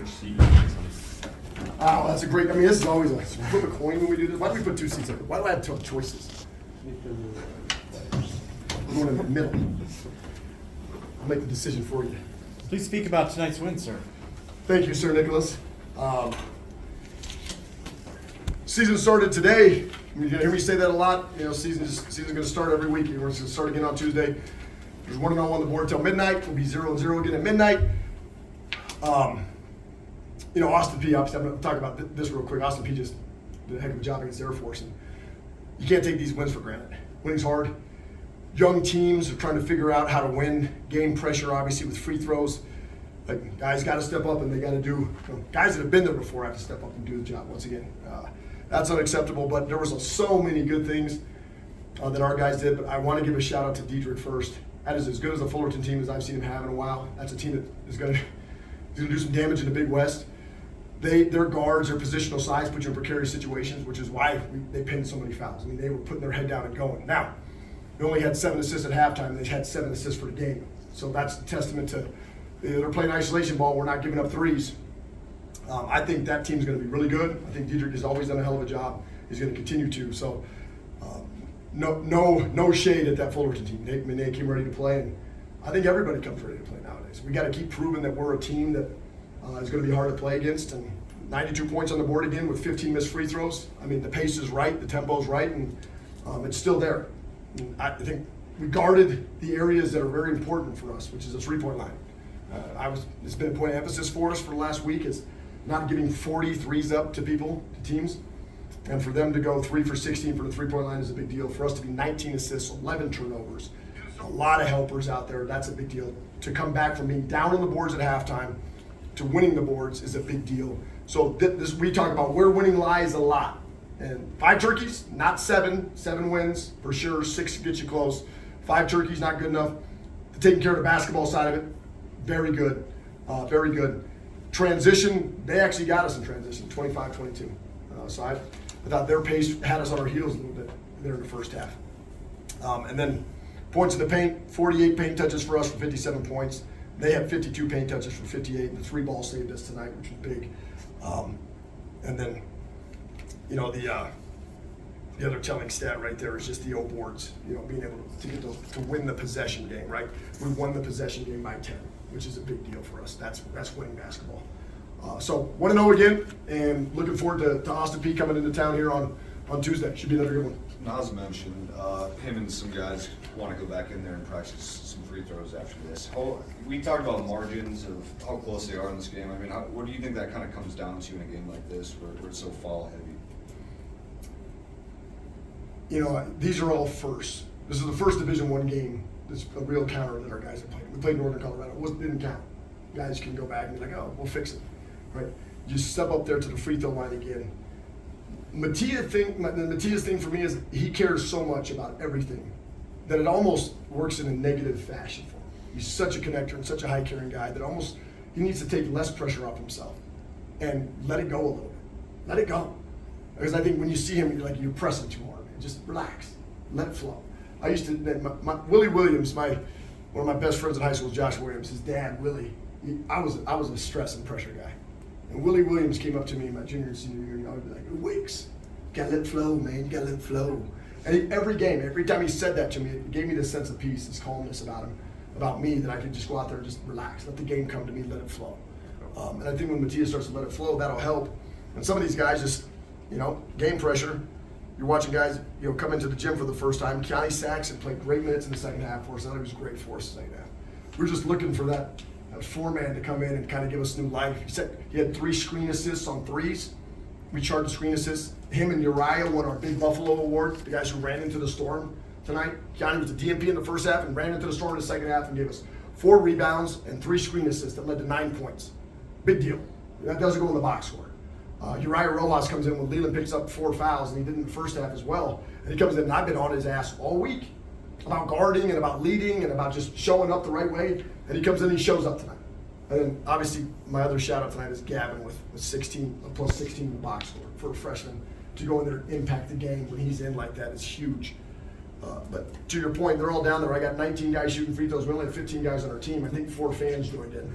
which seat you think is on this? Oh, that's a great. I mean, this is always a flip a coin when we do this. Why do we put two seats up? Why do I have 12 choices? I'm going in the middle. I'll make the decision for you. Please speak about tonight's win, sir. Thank you, Sir Nicholas. Season started today. You hear me say that a lot. You know, season's going to start every week. We're going to start again on Tuesday. There's 1-0 on the board till midnight. We'll be 0-0 again at midnight. You know, Austin Peay, obviously, I'm going to talk about this real quick. Austin Peay just did a heck of a job against Air Force. And you can't take these wins for granted. Winning's hard. Young teams are trying to figure out how to win. Game pressure, obviously, with free throws. Like, guys got to step up, and they got to do. Guys that have been there before have to step up and do the job once again. That's unacceptable. But there was so many good things that our guys did. But I want to give a shout out to Diedrich first. That is as good as a Fullerton team as I've seen him have in a while. That's a team that is going to do some damage in the Big West. Their guards, their positional size put you in precarious situations, which is why they pinned so many fouls. I mean, they were putting their head down and going. Now, they only had 7 assists at halftime. They had 7 assists for the game. So that's a testament to they're playing isolation ball. We're not giving up threes. I think that team's going to be really good. I think Diedrich has always done a hell of a job. He's going to continue to. So no shade at that Fullerton team. They came ready to play, and I think everybody comes ready to play nowadays. We got to keep proving that we're a team that is going to be hard to play against. And 92 points on the board again with 15 missed free throws. I mean, the pace is right, the tempo's right, and it's still there. And I think we guarded the areas that are very important for us, which is the three-point line. It's been a point of emphasis for us for the last week. It's not giving 40 threes up to people, to teams. And for them to go 3 for 16 for the three-point line is a big deal. For us to be 19 assists, 11 turnovers, a lot of helpers out there, that's a big deal. To come back from being down on the boards at halftime to winning the boards is a big deal. So this we talk about where winning lies a lot. And 5 turkeys, not 7. 7 wins for sure. 6 gets you close. 5 turkeys, not good enough. Taking care of the basketball side of it, very good. Very good. Transition, they actually got us in transition, 25-22. So I thought their pace had us on our heels a little bit there in the first half. And then points in the paint, 48 paint touches for us for 57 points. They had 52 paint touches for 58, and the 3 balls saved us tonight, which was big. And then, you know, the other telling stat right there is just the O boards, you know, being able to get those, to win the possession game, right? We won the possession game by 10, which is a big deal for us. That's winning basketball. So 1-0 again, and looking forward to Austin Peay coming into town here on Tuesday. Should be another good one. Nas mentioned him and some guys want to go back in there and practice some free throws after this. We talked about margins of how close they are in this game. I mean, what do you think that kind of comes down to in a game like this where it's so foul heavy? You know, these are all firsts. This is the first Division I game that's a real counter that our guys have played. We played Northern Colorado. It didn't count. Guys can go back and be like, oh, we'll fix it, right? You step up there to the free throw line again. Matia's thing for me is he cares so much about everything that it almost works in a negative fashion for him. He's such a connector and such a high-carrying guy that almost he needs to take less pressure off himself and let it go a little bit. Let it go. Because I think when you see him, you're pressing too hard. Just relax. Let it flow. I used to, Willie Williams, one of my best friends in high school is Josh Williams. His dad, Willie, I was a stress and pressure guy. And Willie Williams came up to me in my junior and senior year, and I would be like, Wicks, you gotta let it flow, man, you gotta let it flow. And every time he said that to me, it gave me this sense of peace, this calmness about me, that I could just go out there and just relax, let the game come to me, let it flow. And I think when Matia starts to let it flow, that'll help. And some of these guys just, game pressure. You're watching guys, come into the gym for the first time. Keani Saxon played great minutes in the second half for us. I thought he was great for us in the second half. We're just looking for that 4-man to come in and kind of give us new life. He had 3 screen assists on threes. We charged screen assists. Him and Uriah won our Big Buffalo Award, the guys who ran into the storm tonight. Keani was the DMP in the first half and ran into the storm in the second half and gave us 4 rebounds and 3 screen assists that led to 9 points. Big deal. That doesn't go in the box score. Uriah Rojas comes in when Leland picks up 4 fouls, and he did in the first half as well. And he comes in, and I've been on his ass all week about guarding and about leading and about just showing up the right way. And he comes in and he shows up tonight. And then obviously my other shout out tonight is Gavin with 16 plus 16 in the box score for a freshman to go in there and impact the game when he's in like that is huge. But to your point, they're all down there. I got 19 guys shooting free throws. We only have 15 guys on our team. I think 4 fans joined in,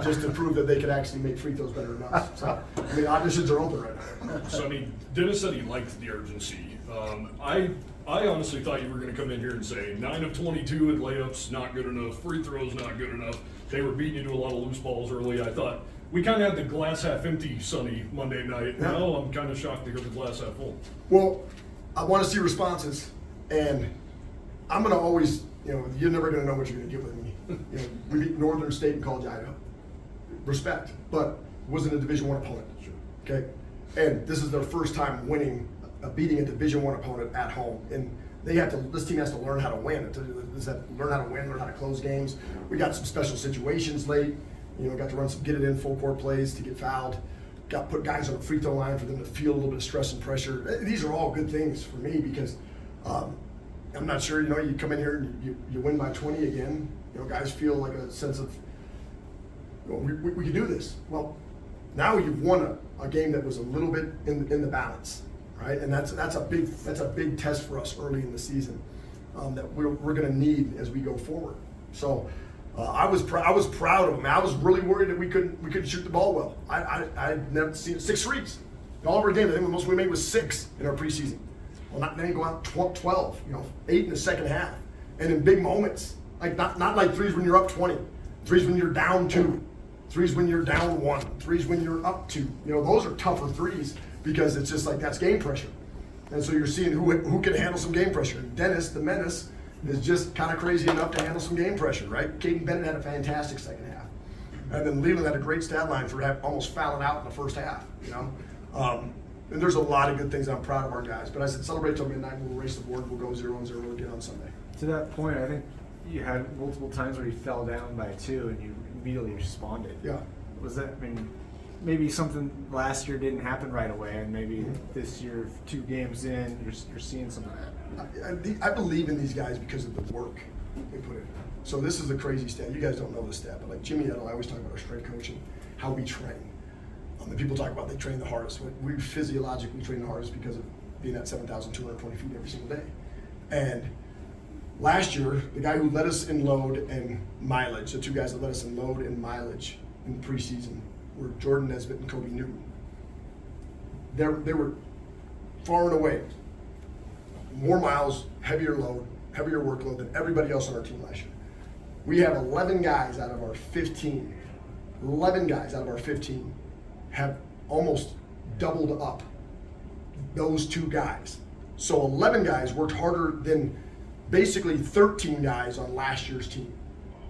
just to prove that they could actually make free throws better than us. So, I mean, auditions are open right now. So, I mean, Dennis said he liked the urgency. I honestly thought you were going to come in here and say 9 of 22 in layups, not good enough. Free throws, not good enough. They were beating you to a lot of loose balls early. I thought we kind of had the glass half empty Sunny Monday night. Yeah. Now I'm kind of shocked to hear the glass half full. Well, I want to see responses, and I'm going to always, you're never going to know what you're going to get with me. We beat Northern State in College, Idaho. Respect, but it wasn't a Division I opponent. Okay, and this is their first time beating a Division I opponent at home, and this team has to learn how to win. Learn how to win, learn how to close games. We got some special situations late. Got to run some get it in full court plays to get fouled. Got put guys on the free throw line for them to feel a little bit of stress and pressure. These are all good things for me because I'm not sure. You come in here and you win by 20 again. Guys feel like a sense of we can do this. Well, now you've won a game that was a little bit in the balance. Right, and that's a big test for us early in the season that we're going to need as we go forward. So I was proud of them. I was really worried that we couldn't shoot the ball well. I'd never seen 6 threes in all of our games. I think the most we made was 6 in our preseason. Well, then you go out 12, 8 in the second half, and in big moments, like not like threes when you're up 20, threes when you're down 2, threes when you're down 1, threes when you're up 2. Those are tougher threes. Because it's just like that's game pressure. And so you're seeing who can handle some game pressure. Dennis, the menace, is just kind of crazy enough to handle some game pressure, right? Caden Bennett had a fantastic second half. And then Leland had a great stat line for almost fouling out in the first half, And there's a lot of good things. I'm proud of our guys. But I said celebrate till midnight, we'll race the board, we'll go 0-0 again on Sunday. To that point, I think you had multiple times where you fell down by 2 and you immediately responded. Yeah. Was that, maybe something last year didn't happen right away, and maybe this year, 2 games in, you're seeing some of that. I believe in these guys because of the work they put in. So this is a crazy stat. You guys don't know this stat, but like Jimmy Edel, I always talk about our strength coaching, how we train. The people talk about they train the hardest. We physiologically train the hardest because of being at 7,220 feet every single day. And last year, the guy who led us in load and mileage, the 2 guys that led us in load and mileage in the preseason, were Jordan Nesbitt and Kobe Newton. They were far and away more miles, heavier load, heavier workload than everybody else on our team last year. We have 11 guys out of our 15. 11 guys out of our 15 have almost doubled up those 2 guys. So 11 guys worked harder than basically 13 guys on last year's team.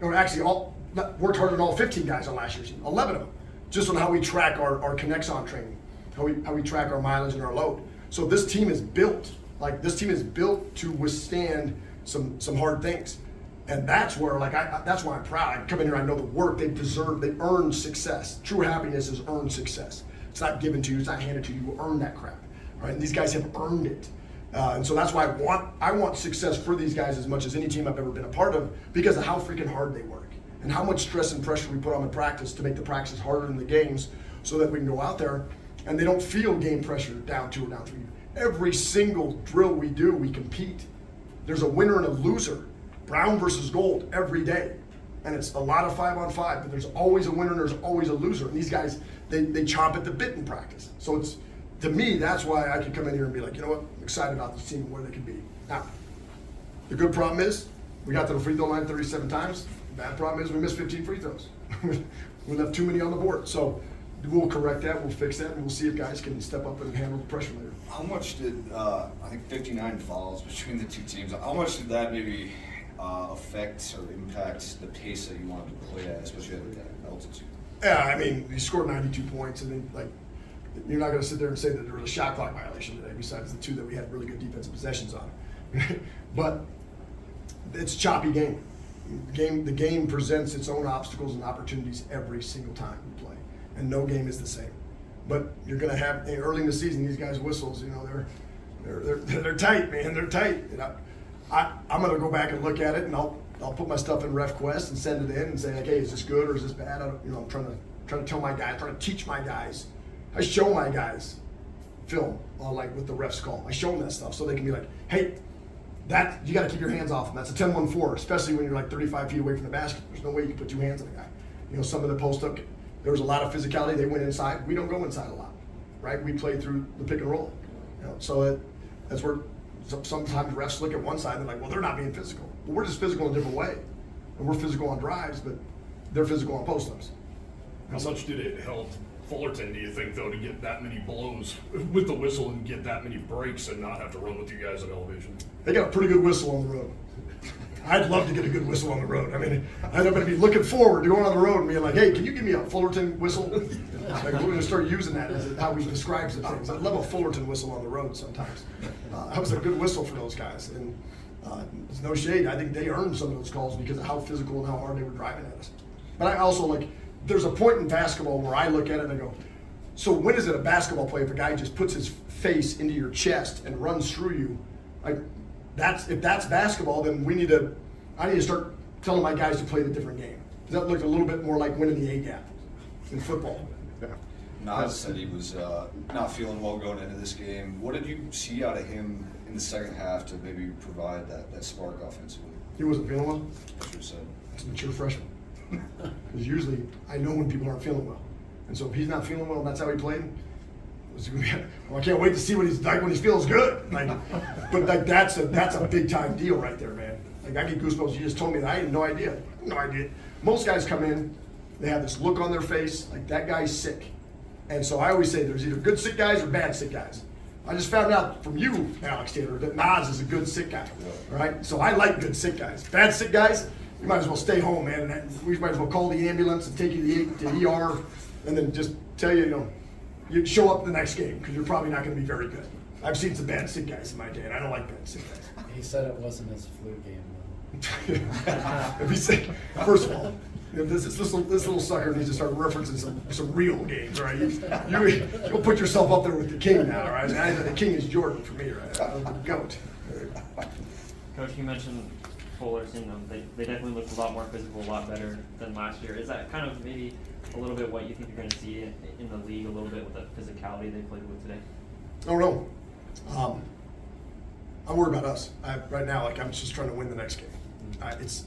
Or actually, worked harder than all 15 guys on last year's team. 11 of them. Just on how we track our connects on training, how we track our mileage and our load. So this team is built to withstand some hard things, and that's where that's why I'm proud. I come in here, I know the work they deserve, they earned success. True happiness is earned success. It's not given to you, it's not handed to you. You earn that crap, right? And these guys have earned it, and so that's why I want success for these guys as much as any team I've ever been a part of because of how freaking hard they work. And how much stress and pressure we put on the practice to make the practice harder than the games so that we can go out there and they don't feel game pressure down 2 or down 3. Every single drill we do, we compete. There's a winner and a loser, brown versus gold, every day. And it's a lot of 5-on-5, but there's always a winner and there's always a loser. And these guys, they chomp at the bit in practice. So to me, that's why I can come in here and be like, you know what, I'm excited about this team and where they can be. Now, the good problem is we got to the free throw line 37 times. Bad problem is we missed 15 free throws. We left too many on the board. So we'll correct that, we'll fix that, and we'll see if guys can step up and handle the pressure later. How much did, I think 59 fouls between the 2 teams, how much did that maybe affect or impact the pace that you wanted to play at, especially at that altitude? Yeah, you scored 92 points, and then, you're not going to sit there and say that there was a shot clock violation today, besides the 2 that we had really good defensive possessions on. But it's a choppy game. The game presents its own obstacles and opportunities every single time we play, and no game is the same. But you're going to have early in the season these guys' whistles. They're tight, man. They're tight. I'm going to go back and look at it, and I'll put my stuff in RefQuest and send it in and say like, hey, is this good or is this bad? I'm trying to tell my guys, trying to teach my guys. I show my guys film on with the refs call. I show them that stuff so they can be like, hey, that you got to keep your hands off them. That's a 10-1-4, especially when you're like 35 feet away from the basket. There's no way you can put two hands on a guy. You know, some of the post up, there was a lot of physicality. They went inside. We don't go inside a lot, right? We play through the pick and roll. You know, so that's where sometimes refs look at one side and they're like, well, they're not being physical. Well, we're just physical in a different way. And we're physical on drives, but they're physical on post ups. How much did it help Fullerton, do you think, though, to get that many blows with the whistle and get that many breaks and not have to run with you guys at elevation? They got a pretty good whistle on the road. I'd love to get a good whistle on the road. I mean, I'm going to be looking forward to going on the road and being like, hey, can you give me a Fullerton whistle? Like, we're going to start using that as how we describe some things. I'd love a Fullerton whistle on the road sometimes. That was a good whistle for those guys. And there's no shade. I think they earned some of those calls because of how physical and how hard they were driving at us. But I also, like, there's a point in basketball where I look at it and I go, so when is it a basketball play if a guy just puts his face into your chest and runs through you? Like, if that's basketball, then I need to start telling my guys to play the different game. That looked a little bit more like winning the A gap in football. Yeah. Nas said he was not feeling well going into this game. What did you see out of him in the second half to maybe provide that spark offensively? He wasn't feeling well. That's what you said. That's a mature freshman. Because usually I know when people aren't feeling well. And so if he's not feeling well and that's how he played, well, I can't wait to see what he's like when he feels good. Like, but like that's a big time deal right there, man. Like I get goosebumps. You just told me that. I had no idea. No idea. Most guys come in, they have this look on their face like that guy's sick. And so I always say there's either good sick guys or bad sick guys. I just found out from you, Alex Taylor, that Nas is a good sick guy. Right? So I like good sick guys. Bad sick guys, you might as well stay home, man. And we might as well call the ambulance and take you to the ER and then just tell you, you know, you show up the next game because you're probably not going to be very good. I've seen some bad sick guys in my day, and I don't like bad sick guys. He said it wasn't his flu game, If he said, first of all, you know, this little sucker needs to start referencing some real games, right? You'll put yourself up there with the king now, right? And the king is Jordan for me, right? The GOAT. Coach, you mentioned Fullerton. They definitely looked a lot more physical, a lot better than last year. Is that kind of maybe a little bit what you think you're going to see in the league, a little bit with the physicality they played with today? I don't know. I'm worried about us. Right now, like I'm just trying to win the next game. It's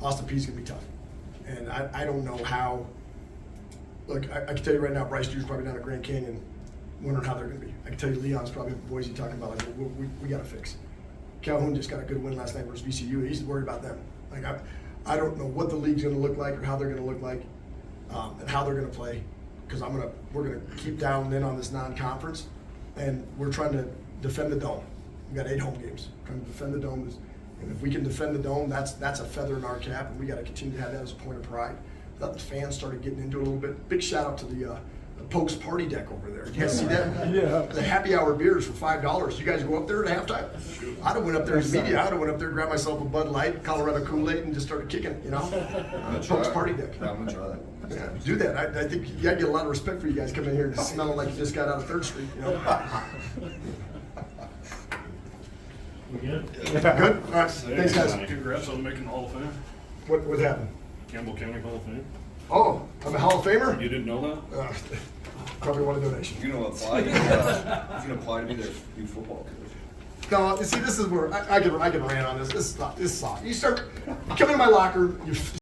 Austin Peay's gonna be tough, and I don't know how. Look, I can tell you right now, Bryce Drew's probably down at Grand Canyon, wondering how they're gonna be. I can tell you, Leon's probably in Boise talking about like we got to fix. Calhoun just got a good win last night versus VCU. He's worried about them. Like I don't know what the league's gonna look like or how they're gonna look like, and how they're gonna play, because we're gonna keep dialing in on this non-conference, and we're trying to defend the dome. We got 8 home games. Trying to defend the dome, and if we can defend the dome, that's a feather in our cap, and we got to continue to have that as a point of pride. I thought the fans started getting into it a little bit. Big shout out to the Pokes party deck over there. You guys see that? Yeah. The happy hour beers for $5. You guys go up there at halftime? I'd have went up there as media. I'd have went up there, grabbed myself a Bud Light, Colorado Kool-Aid, and just started kicking it. You know, Pokes party deck. I'm gonna try that. Yeah, do that. I think you gotta get a lot of respect for you guys coming in here and smelling like you just got out of 3rd Street. You know. We good? Good. All right. Thanks, guys. Congrats on making the Hall of Fame. What happened? Campbell County Hall of Fame. Oh, I'm a Hall of Famer? You didn't know that? Probably want a donation. You can apply. You can apply to be their new football coach. No, you see, this is where I can rant on this. This is soft. You come in my locker, you